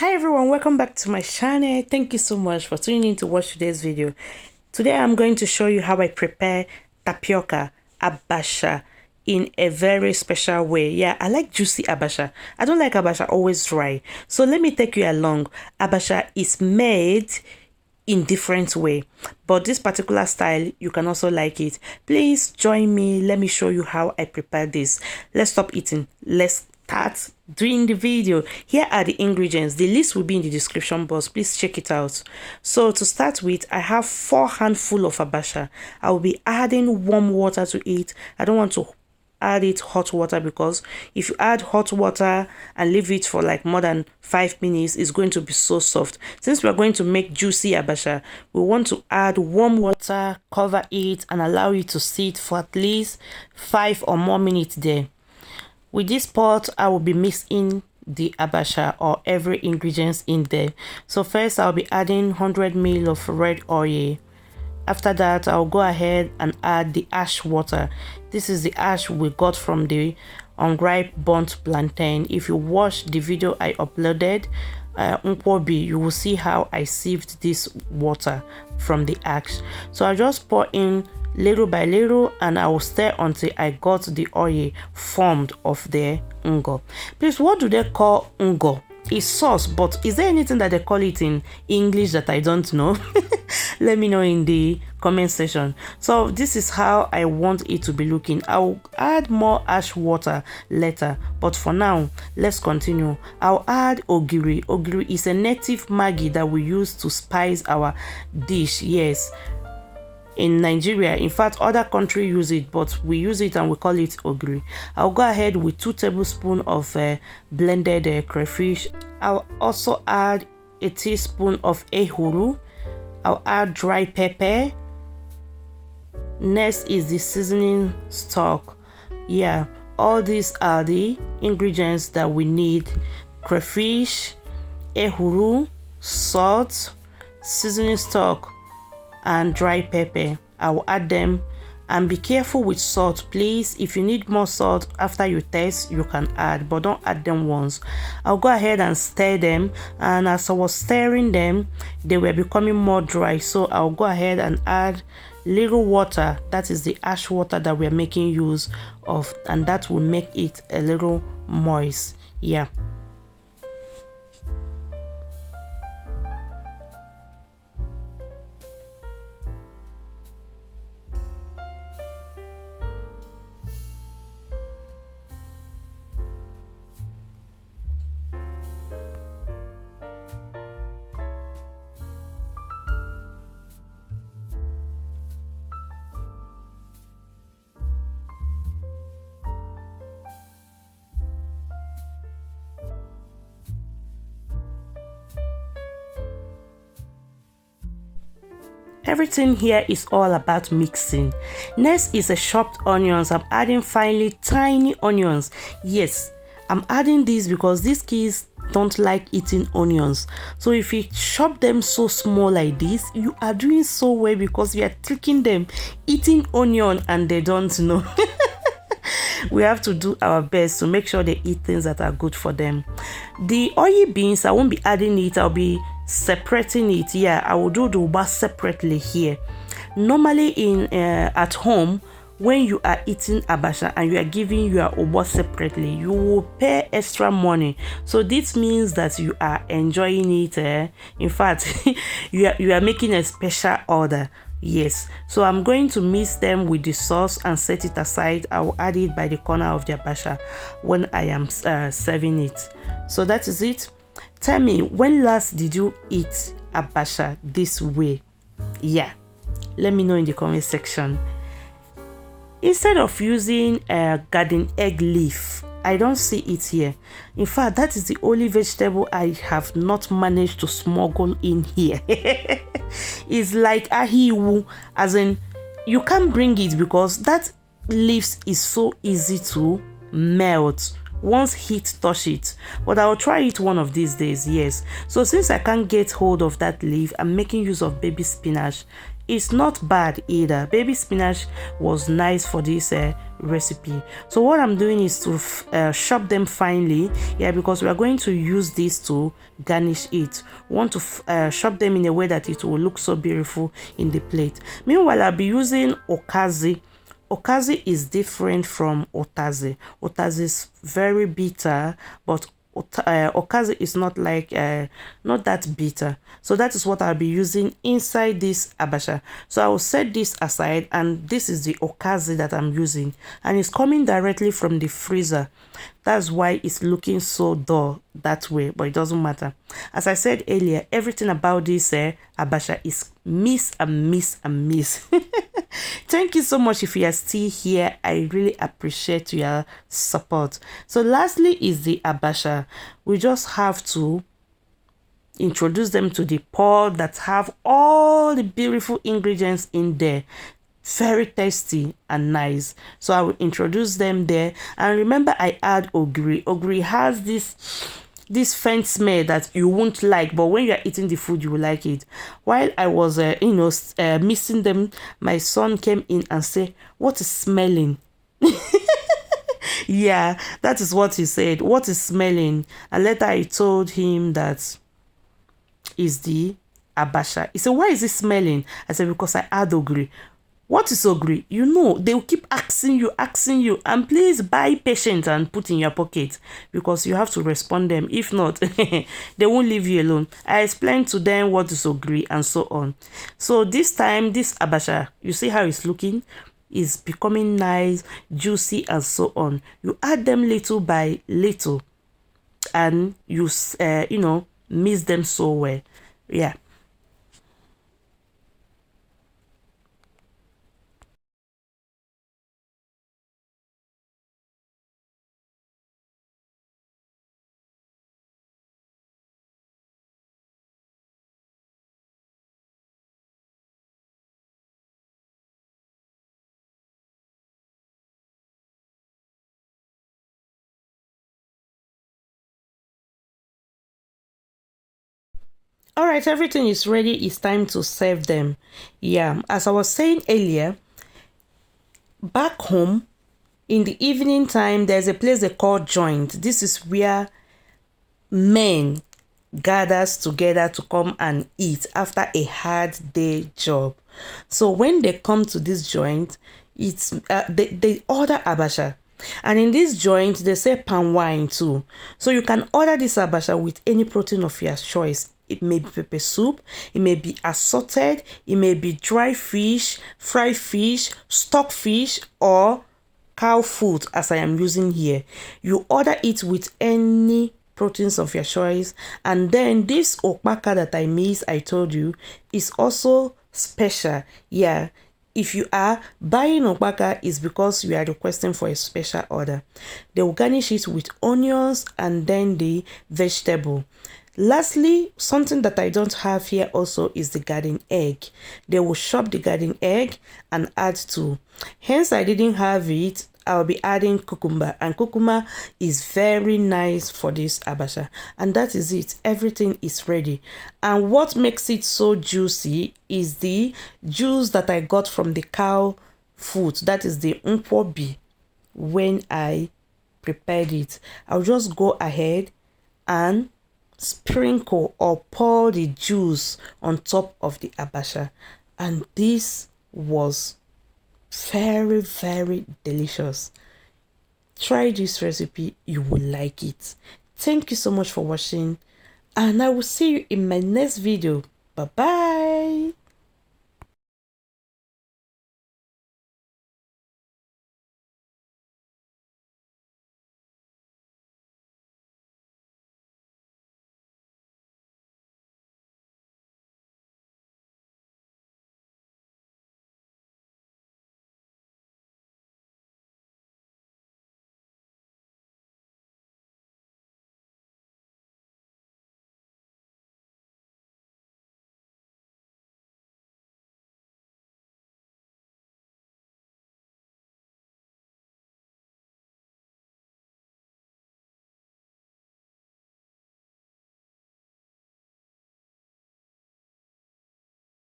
Hi everyone, welcome back to my channel. Thank you so much for tuning in to watch today's video. Today I'm going to show you how I prepare tapioca abacha in a very special way. Yeah, I like juicy abacha. I don't like abacha always dry. So let me take you along. Abacha is made in different way, but this particular style you can also like it. Please join me. Let me show you how I prepare this. Let's stop eating. Let's start doing the video. Here are the ingredients. The list will be in the description box. Please check it out. So to start with, I have 4 handful of abacha. I will be adding warm water to it. I don't want to add it hot water, because if you add hot water and leave it for like more than 5 minutes, it's going to be so soft. Since we're going to make juicy abacha, we want to add warm water, cover it, and allow it to sit for at least 5 or more minutes there. With this pot, I will be mixing the abacha or every ingredient in there. So first I'll be adding 100 ml of red oil. After that, I'll go ahead and add the ash water. This is the ash we got from the unripe burnt plantain. If you watch the video I uploaded, Nkwobi, you will see how I sieved this water from the ash. So I just pour in little by little, and I will stir until I got the oil formed of the ungo. Please, what do they call ungo? It's sauce, but is there anything that they call it in English that I don't know? Let me know in the comment section. So this is how I want it to be looking. I'll add more ash water later, but for now let's continue. I'll add ogiri. Ogiri is a native Maggi that we use to spice our dish. Yes, in Nigeria, in fact other countries use it, but we use it and we call it ogiri. I'll go ahead with 2 tablespoons of blended crayfish. I'll also add a teaspoon of ehuru. I'll add dry pepper. Next is the seasoning stock. Yeah, all these are the ingredients that we need: crayfish, ehuru, salt, seasoning stock, and dry pepper. I will add them, and be careful with salt, please. If you need more salt after you taste, you can add, but don't add them once. I'll go ahead and stir them, and as I was stirring them, they were becoming more dry, so I'll go ahead and add little water. That is the ash water that we're making use of, and that will make it a little moist. Yeah. Everything here is all about mixing. Next is the chopped onions. I'm adding finely tiny onions. Yes, I'm adding these because these kids don't like eating onions. So if you chop them so small like this, you are doing so well, because you are tricking them eating onion and they don't know. We have to do our best to make sure they eat things that are good for them. The oil beans, I won't be adding it. I'll be separating it. Yeah, I will do the uba separately here. Normally in at home, when you are eating abacha and you are giving your uba separately, you will pay extra money. So this means that you are enjoying it. In fact, you are making a special order. Yes, so I'm going to mix them with the sauce and set it aside. I will add it by the corner of the abacha when I am serving it. So that is it. Tell me, when last did you eat abacha this way? Yeah, let me know in the comment section. Instead of using a garden egg leaf, I don't see it here. In fact, that is the only vegetable I have not managed to smuggle in here. It's like ahiwu, as in you can't bring it because that leaves is so easy to melt once heat touch it. But I'll try it one of these days. Yes, so since I can't get hold of that leaf, I'm making use of baby spinach it's not bad either. Baby spinach was nice for this recipe. So what I'm doing is to chop them finely, yeah, because we are going to use this to garnish it. We want to chop them in a way that it will look so beautiful in the plate. Meanwhile, I'll be using ukazzi. Ukazzi is different from otazi. Otazi is very bitter, but ukazzi is not like not that bitter. So that is what I'll be using inside this abacha. So I will set this aside, and this is the ukazzi that I'm using, and it's coming directly from the freezer. That's why it's looking so dull that way, but it doesn't matter. As I said earlier, everything about this abacha is miss and miss and miss. Thank you so much if you are still here. I really appreciate your support. So lastly is the abacha. We just have to introduce them to the pot that have all the beautiful ingredients in there. Very tasty and nice. So I will introduce them there. And remember, I add ogiri. Ogiri has this faint smell that you won't like, but when you are eating the food, you will like it. While I was mixing them, my son came in and said, "What is smelling?" Yeah, that is what he said. What is smelling? And later I told him that is the abacha. He said, "Why is it smelling?" I said, "Because I add ogiri." What is ogiri? You know, they will keep asking you, and please buy patience and put in your pocket, because you have to respond them. If not, they won't leave you alone. I explained to them what is ogiri and so on. So this time, this abacha, you see how it's looking? It's becoming nice, juicy, and so on. You add them little by little, and you mix them so well. Yeah. All right, everything is ready. It's time to serve them. Yeah, as I was saying earlier, back home in the evening time, there's a place they call joint. This is where men gathers together to come and eat after a hard day job. So when they come to this joint, it's they order abacha. And in this joint, they say palm wine too. So you can order this abacha with any protein of your choice. It may be pepper soup, it may be assorted, it may be dry fish, fried fish, stock fish, or cow food, as I am using here. You order it with any proteins of your choice. And then this ukpaka that I told you, is also special. Yeah, if you are buying ukpaka, is because you are requesting for a special order. They will garnish it with onions and then the vegetable. Lastly, something that I don't have here also is the garden egg. They will chop the garden egg and add to. Hence, I didn't have it. I'll be adding cucumber, and cucumber is very nice for this abacha. And that is it. Everything is ready. And what makes it so juicy is the juice that I got from the cow food. That is the Nkwobi. When I prepared it, I'll just go ahead and sprinkle or pour the juice on top of the abacha, and this was very, very delicious. Try this recipe, you will like it. Thank you so much for watching, and I will see you in my next video. Bye bye.